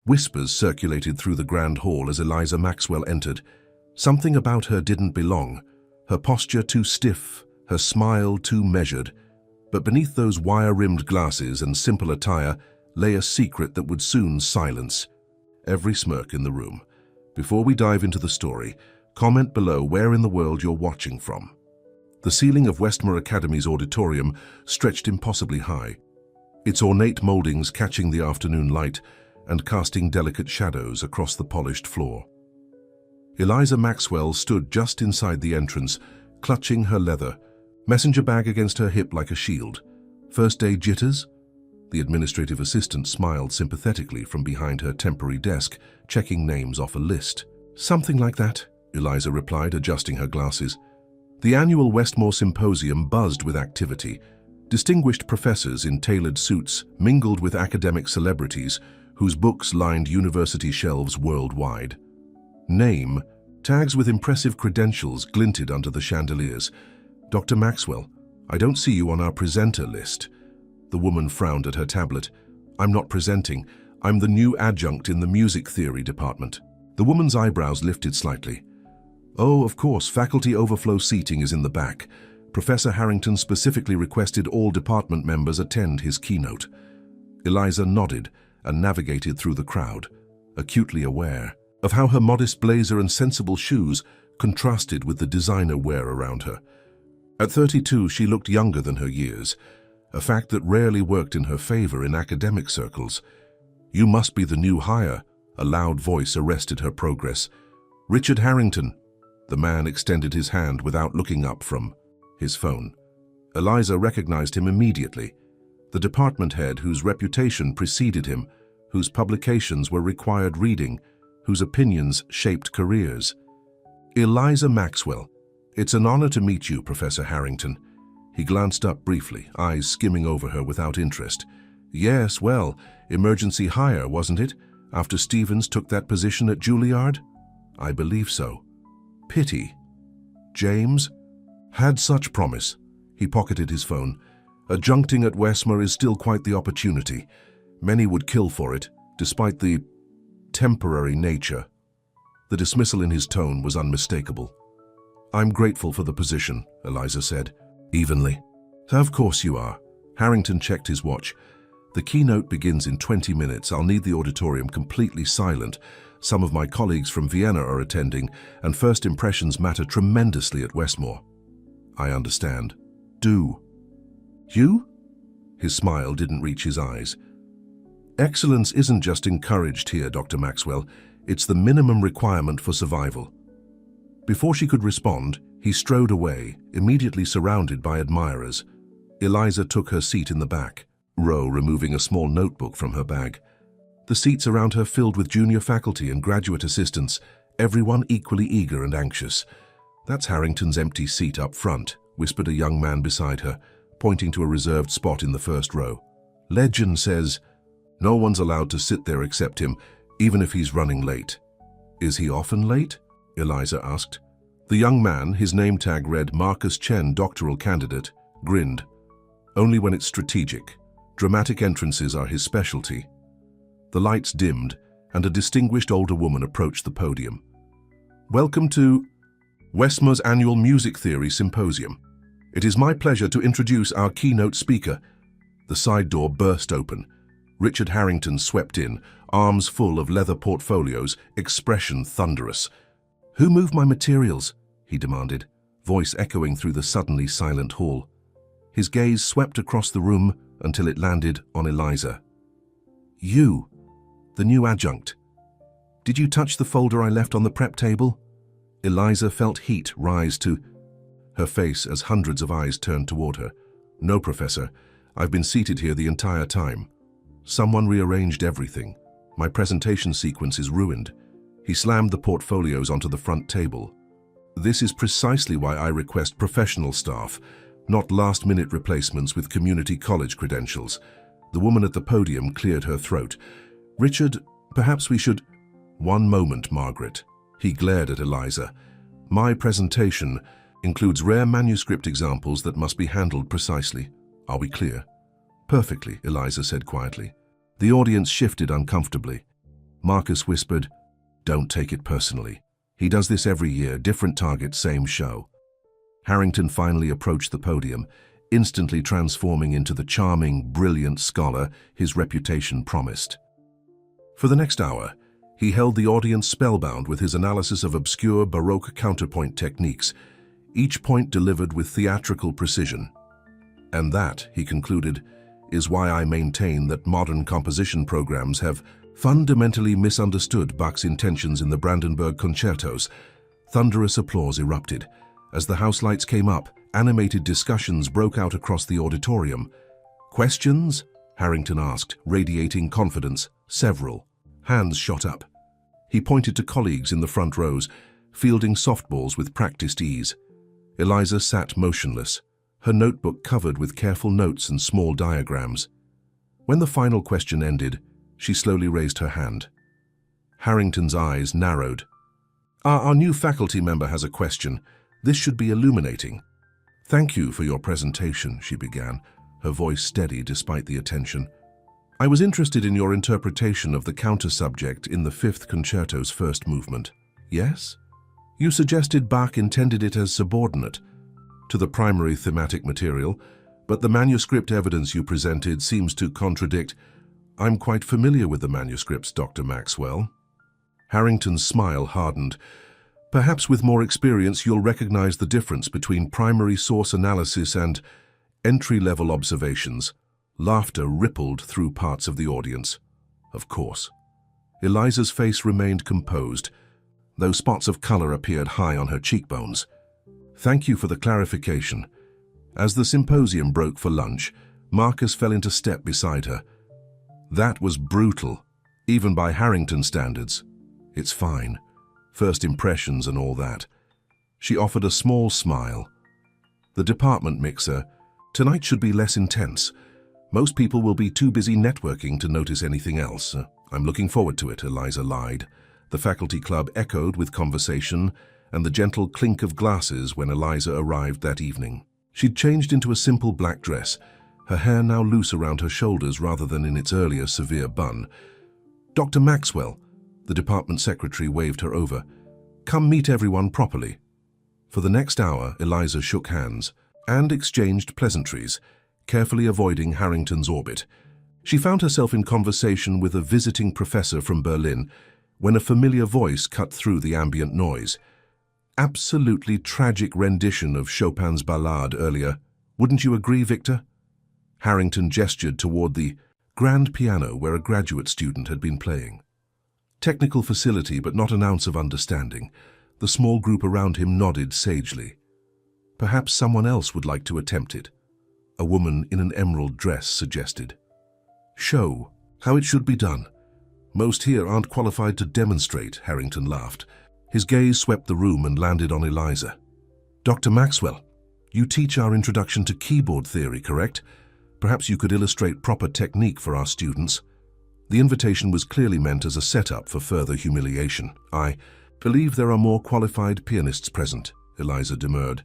Whispers circulated through the grand hall as Eliza Maxwell entered. Something about her didn't belong, her posture too stiff, her smile too measured. But beneath those wire-rimmed glasses and simple attire lay a secret that would soon silence every smirk in the room. Before we dive into the story, comment below where in the world you're watching from. The ceiling of Westmore Academy's auditorium stretched impossibly high, its ornate moldings catching the afternoon light and casting delicate shadows across the polished floor. Eliza Maxwell stood just inside the entrance, clutching her leather messenger bag against her hip like a shield. First day jitters? The administrative assistant smiled sympathetically from behind her temporary desk, checking names off a list. Something like that, Eliza replied, adjusting her glasses. The annual Westmore Symposium buzzed with activity. Distinguished professors in tailored suits mingled with academic celebrities whose books lined university shelves worldwide. Name tags with impressive credentials glinted under the chandeliers. Dr. Maxwell, I don't see you on our presenter list. The woman frowned at her tablet. I'm not presenting. I'm the new adjunct in the music theory department. The woman's eyebrows lifted slightly. Oh, of course, faculty overflow seating is in the back. Professor Harrington specifically requested all department members attend his keynote. Eliza nodded and navigated through the crowd, acutely aware of how her modest blazer and sensible shoes contrasted with the designer wear around her. At 32, she looked younger than her years, a fact that rarely worked in her favor in academic circles. You must be the new hire, a loud voice arrested her progress. Richard Harrington. The man extended his hand without looking up from his phone. Eliza recognized him immediately. The department head whose reputation preceded him, whose publications were required reading, whose opinions shaped careers. Eliza Maxwell. It's an honor to meet you, Professor Harrington. He glanced up briefly, eyes skimming over her without interest. Yes, well, emergency hire, wasn't it? After Stevens took that position at Juilliard? I believe so. Pity. James had such promise. He pocketed his phone. Adjuncting at Westmore is still quite the opportunity. Many would kill for it, despite the temporary nature. The dismissal in his tone was unmistakable. I'm grateful for the position, Eliza said, evenly. Of course you are. Harrington checked his watch. The keynote begins in 20 minutes. I'll need the auditorium completely silent. Some of my colleagues from Vienna are attending, and first impressions matter tremendously at Westmore. I understand. Do. You? His smile didn't reach his eyes. Excellence isn't just encouraged here, Dr. Maxwell. It's the minimum requirement for survival. Before she could respond, he strode away, immediately surrounded by admirers. Eliza took her seat in the back row, removing a small notebook from her bag. The seats around her filled with junior faculty and graduate assistants, everyone equally eager and anxious. That's Harrington's empty seat up front, whispered a young man beside her, pointing to a reserved spot in the first row. Legend says, no one's allowed to sit there except him, even if he's running late. Is he often late? Eliza asked. The young man, his name tag read Marcus Chen, doctoral candidate, grinned. Only when it's strategic. Dramatic entrances are his specialty. The lights dimmed, and a distinguished older woman approached the podium. Welcome to Westmore's annual Music Theory Symposium. It is my pleasure to introduce our keynote speaker. The side door burst open. Richard Harrington swept in, arms full of leather portfolios, expression thunderous. Who moved my materials? He demanded, voice echoing through the suddenly silent hall. His gaze swept across the room until it landed on Eliza. You, the new adjunct. Did you touch the folder I left on the prep table? Eliza felt heat rise to her face as hundreds of eyes turned toward her. No, Professor. I've been seated here the entire time. Someone rearranged everything. My presentation sequence is ruined. He slammed the portfolios onto the front table. This is precisely why I request professional staff, not last-minute replacements with community college credentials. The woman at the podium cleared her throat. Richard, perhaps we should... One moment, Margaret. He glared at Eliza. My presentation includes rare manuscript examples that must be handled precisely. Are we clear? Perfectly, Eliza said quietly. The audience shifted uncomfortably. Marcus whispered, "Don't take it personally. He does this every year, different target, same show." Harrington finally approached the podium, instantly transforming into the charming, brilliant scholar his reputation promised. For the next hour, he held the audience spellbound with his analysis of obscure Baroque counterpoint techniques, each point delivered with theatrical precision. "And that," he concluded, "is why I maintain that modern composition programs have fundamentally misunderstood Bach's intentions in the Brandenburg concertos." Thunderous applause erupted. As the house lights came up, animated discussions broke out across the auditorium. "Questions?" Harrington asked, radiating confidence. "Several." Hands shot up. He pointed to colleagues in the front rows, fielding softballs with practiced ease. Eliza sat motionless, her notebook covered with careful notes and small diagrams. When the final question ended, she slowly raised her hand. Harrington's eyes narrowed. Our new faculty member has a question. This should be illuminating." "Thank you for your presentation," she began, her voice steady despite the attention. "I was interested in your interpretation of the counter-subject in the Fifth Concerto's first movement." "Yes?" "You suggested Bach intended it as subordinate to the primary thematic material, but the manuscript evidence you presented seems to contradict." "I'm quite familiar with the manuscripts, Dr. Maxwell." Harrington's smile hardened. "Perhaps with more experience you'll recognize the difference between primary source analysis and entry-level observations." Laughter rippled through parts of the audience. "Of course." Eliza's face remained composed, though spots of color appeared high on her cheekbones. "Thank you for the clarification." As the symposium broke for lunch, Marcus fell into step beside her. "That was brutal, even by Harrington standards." "It's fine. First impressions and all that." She offered a small smile. "The department mixer. Tonight should be less intense. Most people will be too busy networking to notice anything else." "I'm looking forward to it," Eliza lied. The faculty club echoed with conversation and the gentle clink of glasses when Eliza arrived that evening. She'd changed into a simple black dress, her hair now loose around her shoulders rather than in its earlier severe bun. "Dr. Maxwell," the department secretary waved her over. "Come meet everyone properly." For the next hour, Eliza shook hands and exchanged pleasantries, carefully avoiding Harrington's orbit. She found herself in conversation with a visiting professor from Berlin when a familiar voice cut through the ambient noise. "Absolutely tragic rendition of Chopin's Ballade earlier. Wouldn't you agree, Victor?" Harrington gestured toward the grand piano where a graduate student had been playing. Technical facility, but not an ounce of understanding. The small group around him nodded sagely. "Perhaps someone else would like to attempt it," a woman in an emerald dress suggested. "Show how it should be done. Most here aren't qualified to demonstrate," Harrington laughed. His gaze swept the room and landed on Eliza. "Dr. Maxwell, you teach our introduction to keyboard theory, correct? Perhaps you could illustrate proper technique for our students." The invitation was clearly meant as a setup for further humiliation. "I believe there are more qualified pianists present," Eliza demurred.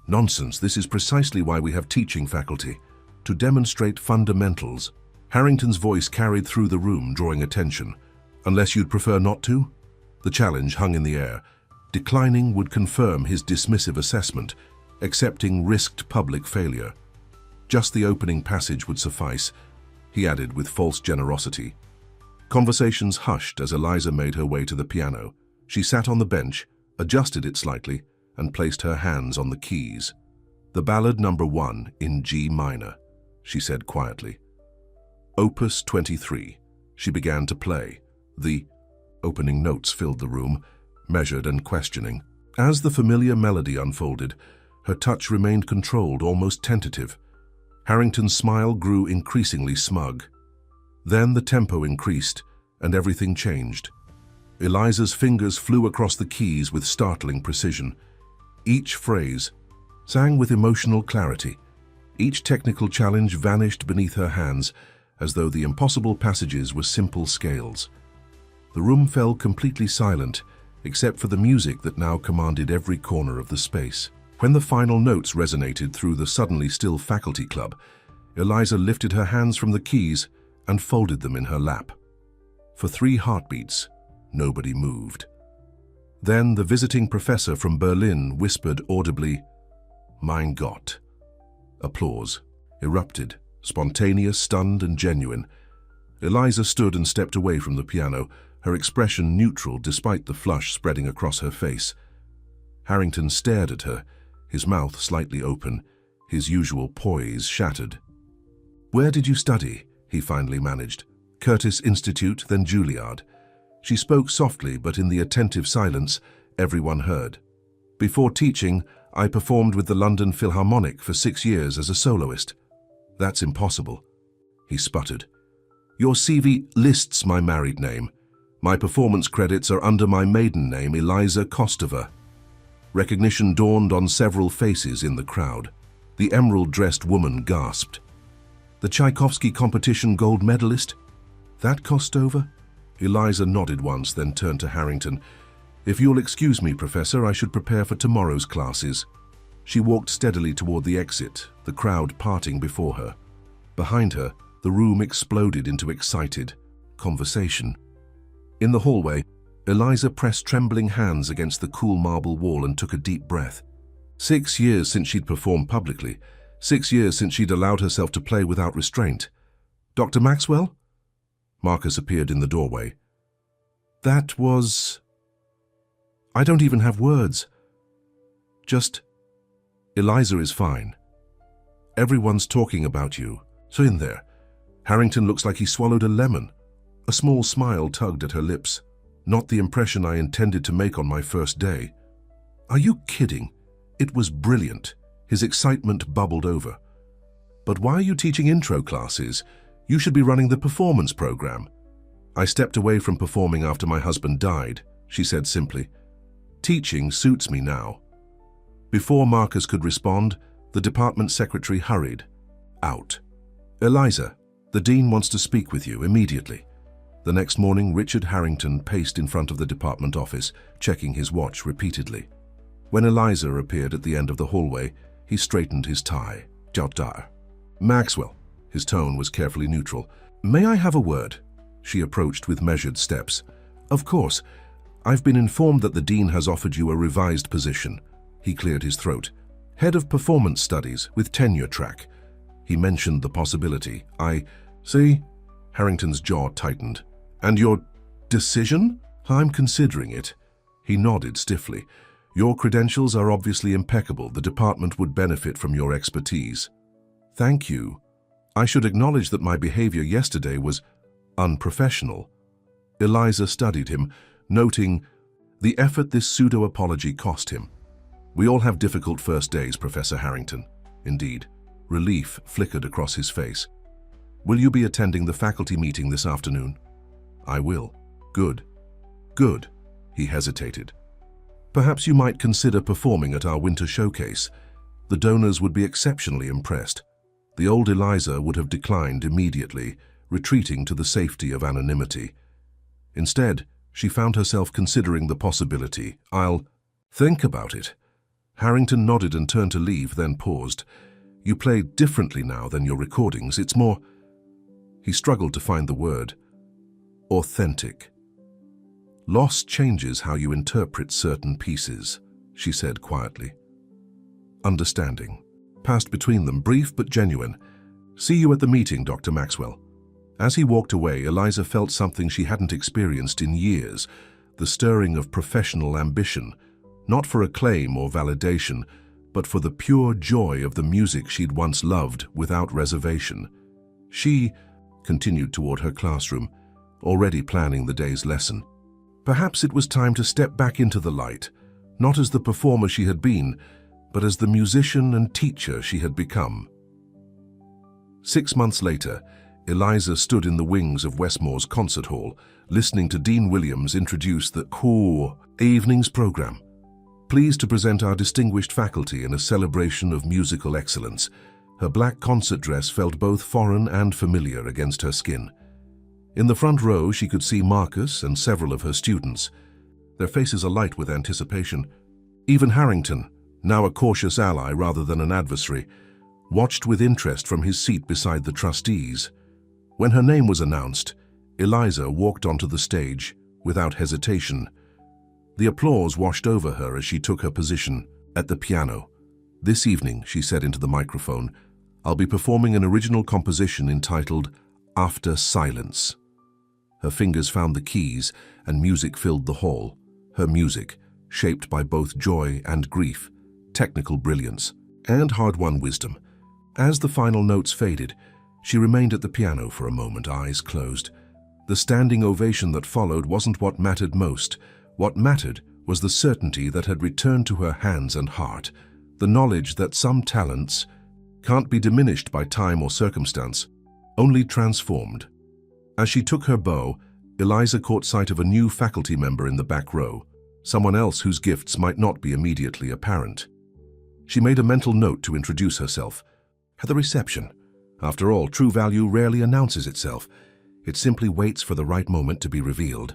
"Nonsense, this is precisely why we have teaching faculty, to demonstrate fundamentals." Harrington's voice carried through the room, drawing attention. "Unless you'd prefer not to?" The challenge hung in the air. Declining would confirm his dismissive assessment. Accepting risked public failure. "Just the opening passage would suffice," he added with false generosity. Conversations hushed as Eliza made her way to the piano. She sat on the bench, adjusted it slightly, and placed her hands on the keys. "The Ballad No. 1 in G minor," she said quietly. Opus 23. She began to play. The opening notes filled the room, measured and questioning. As the familiar melody unfolded, her touch remained controlled, almost tentative. Harrington's smile grew increasingly smug. Then the tempo increased, and everything changed. Eliza's fingers flew across the keys with startling precision. Each phrase sang with emotional clarity. Each technical challenge vanished beneath her hands, as though the impossible passages were simple scales. The room fell completely silent, except for the music that now commanded every corner of the space. When the final notes resonated through the suddenly still faculty club, Eliza lifted her hands from the keys and folded them in her lap. For 3 heartbeats, nobody moved. Then the visiting professor from Berlin whispered audibly, "Mein Gott." Applause erupted, spontaneous, stunned, and genuine. Eliza stood and stepped away from the piano, her expression neutral despite the flush spreading across her face. Harrington stared at her, his mouth slightly open, his usual poise shattered. "Where did you study?" he finally managed. "Curtis Institute, then Juilliard." She spoke softly, but in the attentive silence, everyone heard. "Before teaching, I performed with the London Philharmonic for 6 years as a soloist." "That's impossible," he sputtered. "Your CV lists my married name. My performance credits are under my maiden name, Eliza Kostova." Recognition dawned on several faces in the crowd. The emerald-dressed woman gasped. "The Tchaikovsky competition gold medalist? That Kostova?" Eliza nodded once, then turned to Harrington. "If you'll excuse me, Professor, I should prepare for tomorrow's classes." She walked steadily toward the exit, the crowd parting before her. Behind her, the room exploded into excited conversation. In the hallway, Eliza pressed trembling hands against the cool marble wall and took a deep breath. 6 years since she'd performed publicly. 6 years since she'd allowed herself to play without restraint. "Dr. Maxwell?" Marcus appeared in the doorway. "That was... I don't even have words. Just... Eliza is fine. Everyone's talking about you. So in there. Harrington looks like he swallowed a lemon." A small smile tugged at her lips. "Not the impression I intended to make on my first day." "Are you kidding? It was brilliant." His excitement bubbled over. "But why are you teaching intro classes? You should be running the performance program." "I stepped away from performing after my husband died," she said simply. "Teaching suits me now." Before Marcus could respond, the department secretary hurried out. "Eliza, the dean wants to speak with you immediately." The next morning, Richard Harrington paced in front of the department office, checking his watch repeatedly. When Eliza appeared at the end of the hallway, he straightened his tie. "Jotdar." "Maxwell." His tone was carefully neutral. "May I have a word?" She approached with measured steps. "Of course. I've been informed that the dean has offered you a revised position." He cleared his throat. "Head of Performance Studies with tenure track." He mentioned the possibility. "I see." Harrington's jaw tightened. "And your decision?" "I'm considering it." He nodded stiffly. "Your credentials are obviously impeccable. The department would benefit from your expertise." "Thank you. I should acknowledge that my behavior yesterday was unprofessional." Eliza studied him, noting the effort this pseudo-apology cost him. "We all have difficult first days, Professor Harrington." Indeed, relief flickered across his face. "Will you be attending the faculty meeting this afternoon?" "I will." "Good. Good." He hesitated. "Perhaps you might consider performing at our winter showcase. The donors would be exceptionally impressed." The old Eliza would have declined immediately, retreating to the safety of anonymity. Instead, she found herself considering the possibility. "I'll think about it." Harrington nodded and turned to leave, then paused. "You play differently now than your recordings. It's more..." He struggled to find the word. "Authentic." "Loss changes how you interpret certain pieces," she said quietly. Understanding passed between them, brief but genuine. "See you at the meeting, Dr. Maxwell." As he walked away, Eliza felt something she hadn't experienced in years, the stirring of professional ambition, not for acclaim or validation, but for the pure joy of the music she'd once loved without reservation. She continued toward her classroom, already planning the day's lesson. Perhaps it was time to step back into the light, not as the performer she had been, but as the musician and teacher she had become. 6 months later, Eliza stood in the wings of Westmore's concert hall, listening to Dean Williams introduce the Core Evenings program. Pleased to present our distinguished faculty in a celebration of musical excellence. Her black concert dress felt both foreign and familiar against her skin. In the front row, she could see Marcus and several of her students, their faces alight with anticipation. Even Harrington, now a cautious ally rather than an adversary, watched with interest from his seat beside the trustees. When her name was announced, Eliza walked onto the stage without hesitation. The applause washed over her as she took her position at the piano. "This evening," she said into the microphone, "I'll be performing an original composition entitled After Silence." Her fingers found the keys and music filled the hall. Her music, shaped by both joy and grief, technical brilliance, and hard-won wisdom. As the final notes faded, she remained at the piano for a moment, eyes closed. The standing ovation that followed wasn't what mattered most. What mattered was the certainty that had returned to her hands and heart, the knowledge that some talents can't be diminished by time or circumstance, only transformed. As she took her bow, Eliza caught sight of a new faculty member in the back row, someone else whose gifts might not be immediately apparent. She made a mental note to introduce herself. At the reception. After all, true value rarely announces itself. It simply waits for the right moment to be revealed.